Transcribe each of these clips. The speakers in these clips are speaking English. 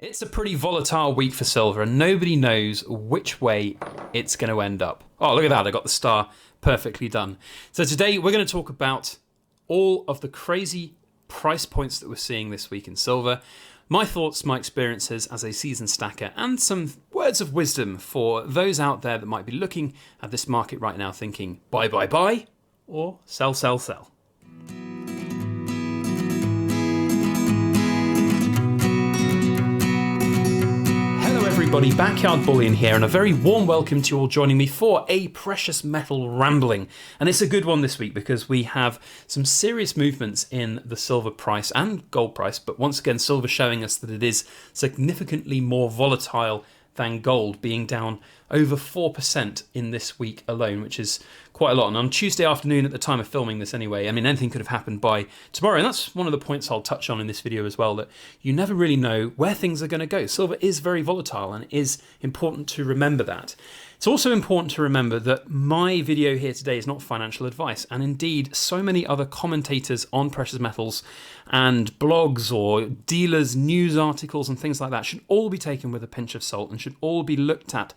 It's a pretty volatile week for silver, and nobody knows which way it's going to end up. Oh, look at that. I got the star perfectly done. So today we're going to talk about all of the crazy price points that we're seeing this week in silver, my thoughts, my experiences as a seasoned stacker, and some words of wisdom for those out there that might be looking at this market right now thinking, buy, buy, buy, or sell, sell, sell. Everybody, Backyard Bullion here, and a very warm welcome to you all joining me for a precious metal rambling. And it's a good one this week because we have some serious movements in the silver price and gold price, but once again silver showing us that it is significantly more volatile than gold, being down over 4% in this week alone, which is quite a lot. And on Tuesday afternoon, at the time of filming this anyway, I mean, anything could have happened by tomorrow. And that's one of the points I'll touch on in this video as well, that you never really know where things are going to go. Silver is very volatile, and it is important to remember that. It's also important to remember that my video here today is not financial advice, and indeed so many other commentators on precious metals and blogs or dealers' news articles and things like that should all be taken with a pinch of salt and should all be looked at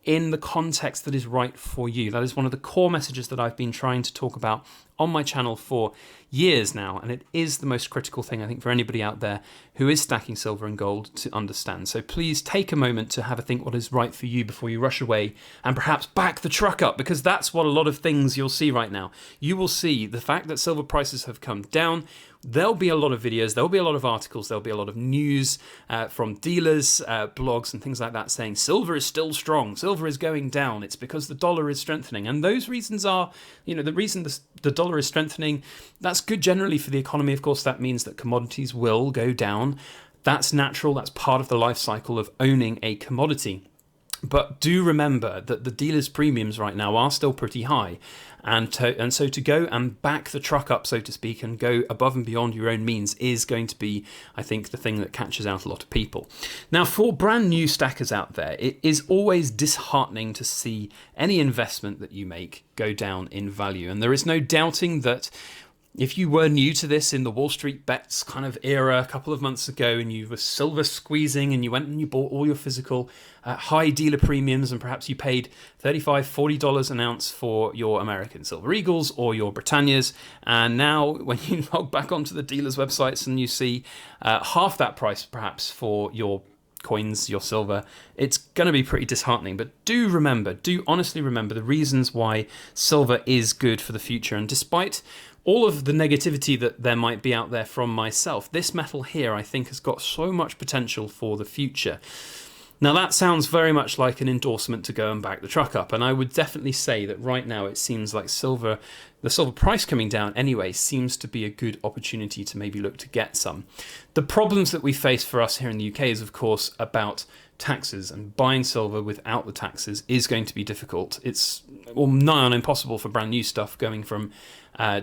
in the context that is right for you. That is one of the core messages that I've been trying to talk about on my channel for years now, and it is the most critical thing I think for anybody out there who is stacking silver and gold to understand. So please take a moment to have a think what is right for you before you rush away and perhaps back the truck up, because that's what a lot of things you'll see right now. You will see the fact that silver prices have come down. There'll be a lot of videos, there'll be a lot of articles, there'll be a lot of news from dealers, blogs and things like that saying silver is still strong, silver is going down, it's because the dollar is strengthening. And those reasons are, the reason the dollar is strengthening, that's good generally for the economy. Of course, that means that commodities will go down. That's natural, that's part of the life cycle of owning a commodity. But do remember that the dealer's premiums right now are still pretty high. And so to go and back the truck up, so to speak, and go above and beyond your own means is going to be, I think, the thing that catches out a lot of people. Now, for brand new stackers out there, it is always disheartening to see any investment that you make go down in value. And there is no doubting that if you were new to this in the Wall Street bets kind of era a couple of months ago and you were silver squeezing and you went and you bought all your physical high dealer premiums and perhaps you paid $35, $40 an ounce for your American Silver Eagles or your Britannias, and now when you log back onto the dealers' websites and you see half that price perhaps for your coins, your silver, it's going to be pretty disheartening. But do honestly remember the reasons why silver is good for the future. And despite all of the negativity that there might be out there from myself, this metal here I think has got so much potential for the future. Now that sounds very much like an endorsement to go and back the truck up, and I would definitely say that right now it seems like the silver price coming down anyway seems to be a good opportunity to maybe look to get some. The problems that we face for us here in the UK is of course about taxes, and buying silver without the taxes is going to be difficult. It's nigh on impossible for brand new stuff going from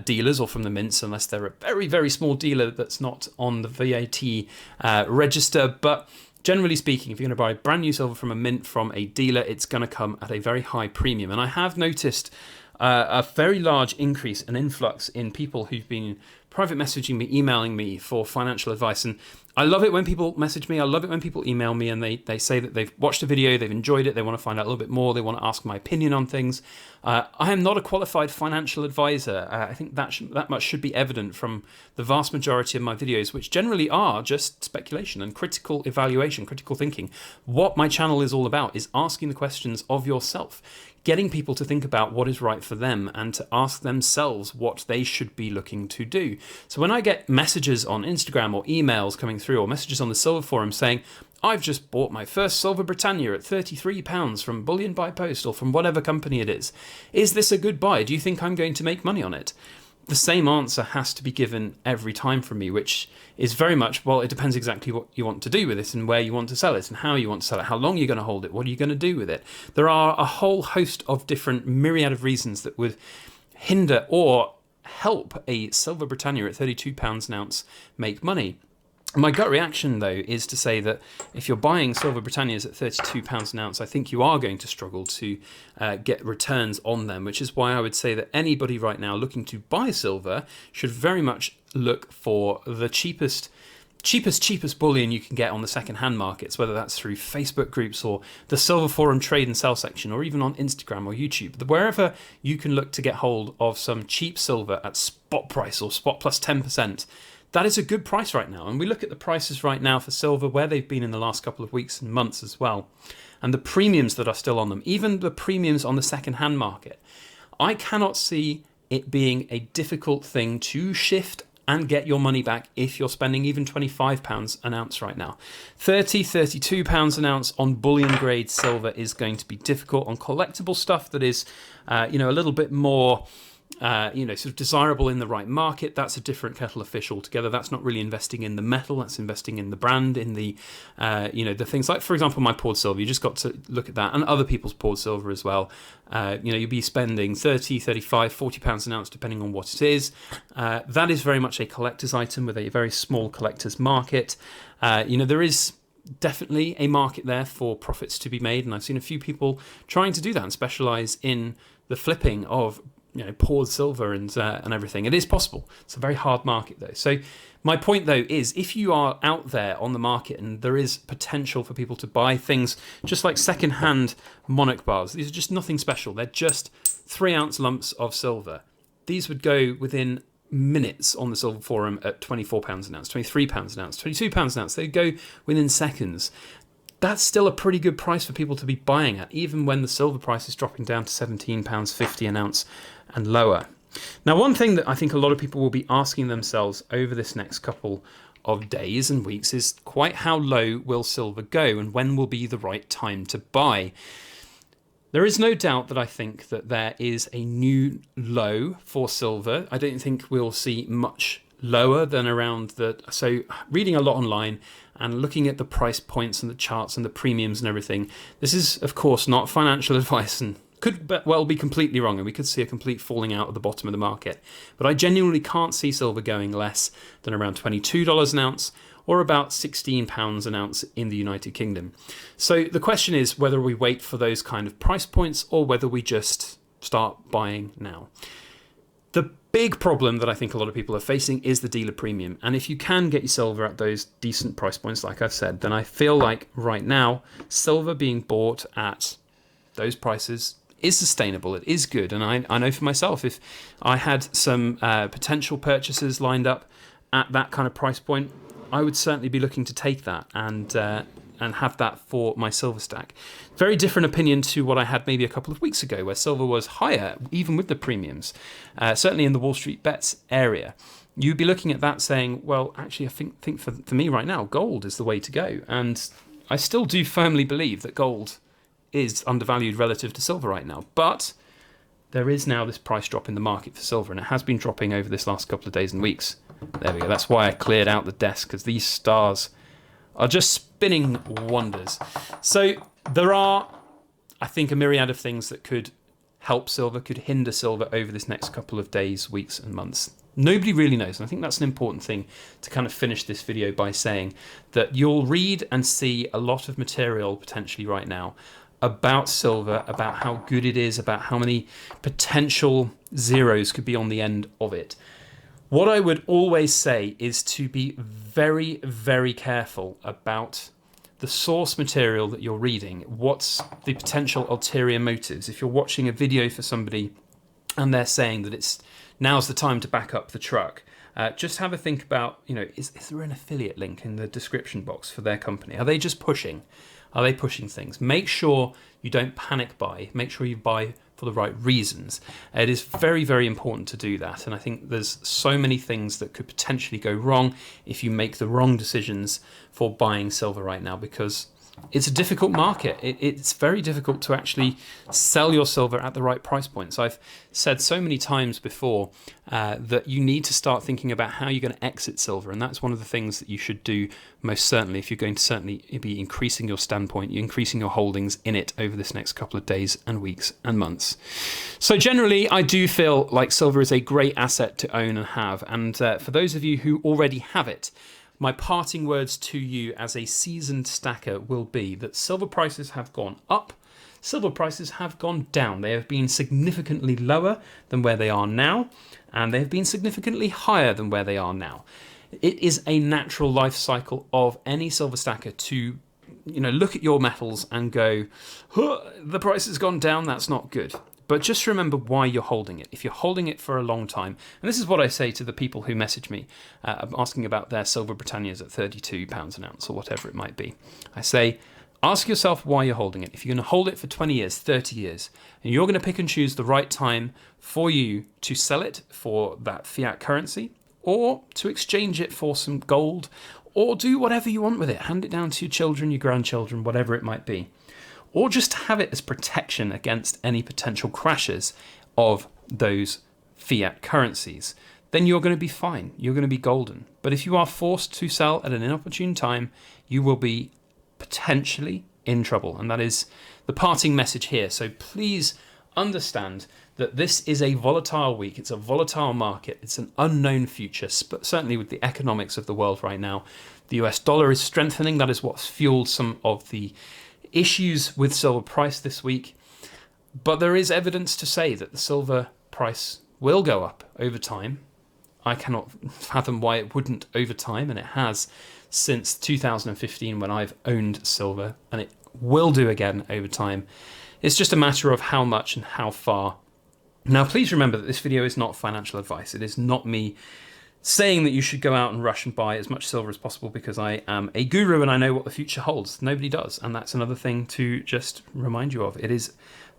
dealers or from the mints, unless they're a very, very small dealer that's not on the VAT register. But generally speaking, if you're going to buy brand new silver from a mint from a dealer, it's going to come at a very high premium. And I have noticed a very large increase, an influx in people who've been private messaging me, emailing me for financial advice. And I love it when people message me. I love it when people email me and they say that they've watched a video, they've enjoyed it, they want to find out a little bit more, they want to ask my opinion on things. I am not a qualified financial advisor. I think that much should be evident from the vast majority of my videos, which generally are just speculation and critical evaluation, critical thinking. What my channel is all about is asking the questions of yourself, getting people to think about what is right for them and to ask themselves what they should be looking to do. So when I get messages on Instagram or emails coming through or messages on the Silver Forum saying, I've just bought my first Silver Britannia at £33 from Bullion by Post or from whatever company it is this a good buy? Do you think I'm going to make money on it? The same answer has to be given every time from me, which is very much, well, it depends exactly what you want to do with it and where you want to sell it and how you want to sell it, how long you're going to hold it, what are you going to do with it. There are a whole host of different myriad of reasons that would hinder or help a Silver Britannia at £32 an ounce make money. My gut reaction, though, is to say that if you're buying Silver Britannias at £32 an ounce, I think you are going to struggle to get returns on them, which is why I would say that anybody right now looking to buy silver should very much look for the cheapest cheapest bullion you can get on the second-hand markets, whether that's through Facebook groups or the Silver Forum trade and sell section, or even on Instagram or YouTube. Wherever you can look to get hold of some cheap silver at spot price or spot plus 10%, that is a good price right now. And we look at the prices right now for silver, where they've been in the last couple of weeks and months as well, and the premiums that are still on them, even the premiums on the second-hand market. I cannot see it being a difficult thing to shift and get your money back if you're spending even £25 an ounce right now. £32 an ounce on bullion grade silver is going to be difficult. On collectible stuff that is, a little bit more, sort of desirable in the right market, that's a different kettle of fish altogether. That's not really investing in the metal, that's investing in the brand, in the, the things like, for example, my poured silver. You just got to look at that, and other people's poured silver as well. You'll be spending 30, 35, 40 pounds an ounce, depending on what it is. That is very much a collector's item with a very small collector's market. There is definitely a market there for profits to be made, and I've seen a few people trying to do that and specialize in the flipping of poured silver and everything. It is possible. It's a very hard market though. So my point though is, if you are out there on the market and there is potential for people to buy things just like second-hand monarch bars, these are just nothing special. They're just 3-ounce lumps of silver. These would go within minutes on the Silver Forum at £24 an ounce, £23 an ounce, £22 an ounce. They go within seconds. That's still a pretty good price for people to be buying at, even when the silver price is dropping down to £17.50 an ounce and lower. Now, one thing that I think a lot of people will be asking themselves over this next couple of days and weeks is quite how low will silver go, and when will be the right time to buy? There is no doubt that I think that there is a new low for silver. I don't think we'll see much lower than around so reading a lot online and looking at the price points and the charts and the premiums and everything, this is of course not financial advice and could well be completely wrong, and we could see a complete falling out at the bottom of the market. But I genuinely can't see silver going less than around $22 an ounce, or about £16 an ounce in the United Kingdom. So the question is whether we wait for those kind of price points or whether we just start buying now. The big problem that I think a lot of people are facing is the dealer premium. And if you can get your silver at those decent price points, like I've said, then I feel like right now, silver being bought at those prices is sustainable. It is good. And I know for myself, if I had some potential purchases lined up at that kind of price point, I would certainly be looking to take that and have that for my silver stack. Very different opinion to what I had maybe a couple of weeks ago, where silver was higher, even with the premiums, certainly in the Wall Street Bets area. You'd be looking at that saying, well, actually, I think for me right now, gold is the way to go. And I still do firmly believe that gold is undervalued relative to silver right now. But there is now this price drop in the market for silver, and it has been dropping over this last couple of days and weeks. There we go. That's why I cleared out the desk, because these stars are just spinning wonders. So there are, I think, a myriad of things that could help silver, could hinder silver over this next couple of days, weeks and months. Nobody really knows, and I think that's an important thing to kind of finish this video by saying, that you'll read and see a lot of material potentially right now about silver, about how good it is, about how many potential zeros could be on the end of it. What I would always say is to be very, very careful about the source material that you're reading. What's the potential ulterior motives? If you're watching a video for somebody and they're saying that now's the time to back up the truck, just have a think about, is there an affiliate link in the description box for their company? Are they just pushing? Are they pushing things? Make sure you don't panic buy. Make sure you buy for the right reasons. It is very, very important to do that. And I think there's so many things that could potentially go wrong if you make the wrong decisions for buying silver right now, because it's a difficult market. It's very difficult to actually sell your silver at the right price points. I've said so many times before that you need to start thinking about how you're going to exit silver, and that's one of the things that you should do most certainly if you're going to certainly be increasing your standpoint, you're increasing your holdings in it over this next couple of days and weeks and months. So generally, I do feel like silver is a great asset to own and have, and for those of you who already have it, my parting words to you as a seasoned stacker will be that silver prices have gone up, silver prices have gone down. They have been significantly lower than where they are now, and they have been significantly higher than where they are now. It is a natural life cycle of any silver stacker to, look at your metals and go, huh, the price has gone down, that's not good. But just remember why you're holding it. If you're holding it for a long time, and this is what I say to the people who message me asking about their silver Britannias at £32 an ounce or whatever it might be. I say, ask yourself why you're holding it. If you're going to hold it for 20 years, 30 years, and you're going to pick and choose the right time for you to sell it for that fiat currency, or to exchange it for some gold, or do whatever you want with it, hand it down to your children, your grandchildren, whatever it might be, or just have it as protection against any potential crashes of those fiat currencies, then you're going to be fine. You're going to be golden. But if you are forced to sell at an inopportune time, you will be potentially in trouble. And that is the parting message here. So please understand that this is a volatile week. It's a volatile market. It's an unknown future, but certainly with the economics of the world right now. The US dollar is strengthening. That is what's fueled some of the issues with silver price this week. But there is evidence to say that the silver price will go up over time. I cannot fathom why it wouldn't over time, and it has since 2015 when I've owned silver, and it will do again over time. It's just a matter of how much and how far. Now, please remember that this video is not financial advice. It is not me saying that you should go out and rush and buy as much silver as possible because I am a guru and I know what the future holds. Nobody does, and that's another thing to just remind you of. It is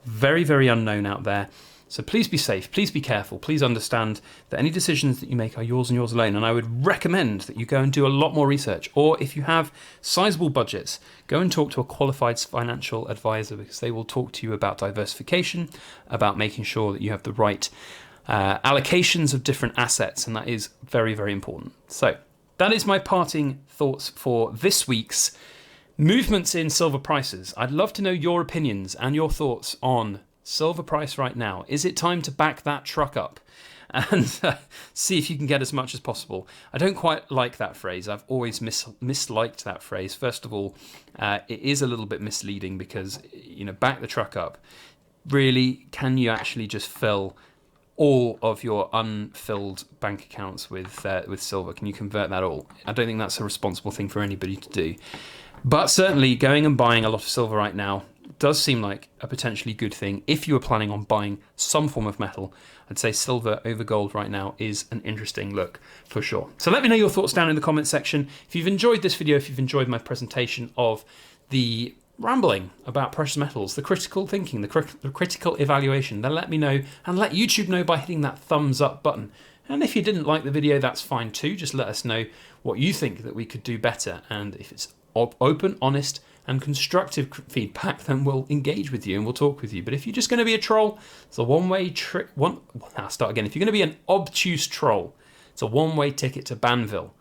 very, very unknown out there. So please be safe, please be careful, please understand that any decisions that you make are yours and yours alone. And I would recommend that you go and do a lot more research. Or if you have sizable budgets, go and talk to a qualified financial advisor, because they will talk to you about diversification, about making sure that you have the right allocations of different assets. And that is very, very important. So that is my parting thoughts for this week's movements in silver prices. I'd love to know your opinions and your thoughts on silver price right now. Is it time to back that truck up and see if you can get as much as possible? I don't quite like that phrase. I've always misliked that phrase. First of all, it is a little bit misleading because, back the truck up. Really, can you actually just fill all of your unfilled bank accounts with silver? Can you convert that all? I don't think that's a responsible thing for anybody to do. But certainly going and buying a lot of silver right now does seem like a potentially good thing. If you were planning on buying some form of metal, I'd say silver over gold right now is an interesting look for sure. So let me know your thoughts down in the comment section. If you've enjoyed this video, if you've enjoyed my presentation of the rambling about precious metals, the critical thinking, the critical evaluation, then let me know and let YouTube know by hitting that thumbs up button. And if you didn't like the video, that's fine too. Just let us know what you think that we could do better. And if it's open, honest, and constructive feedback, then we'll engage with you and we'll talk with you. But if you're just going to be a troll, it's a one-way trick. I'll start again. If you're going to be an obtuse troll, it's a one-way ticket to Banville.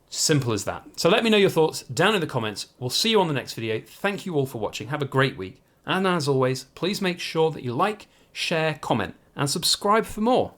Simple as that. So let me know your thoughts down in the comments. We'll see you on the next video. Thank you all for watching. Have a great week. And as always, please make sure that you like, share, comment, and subscribe for more.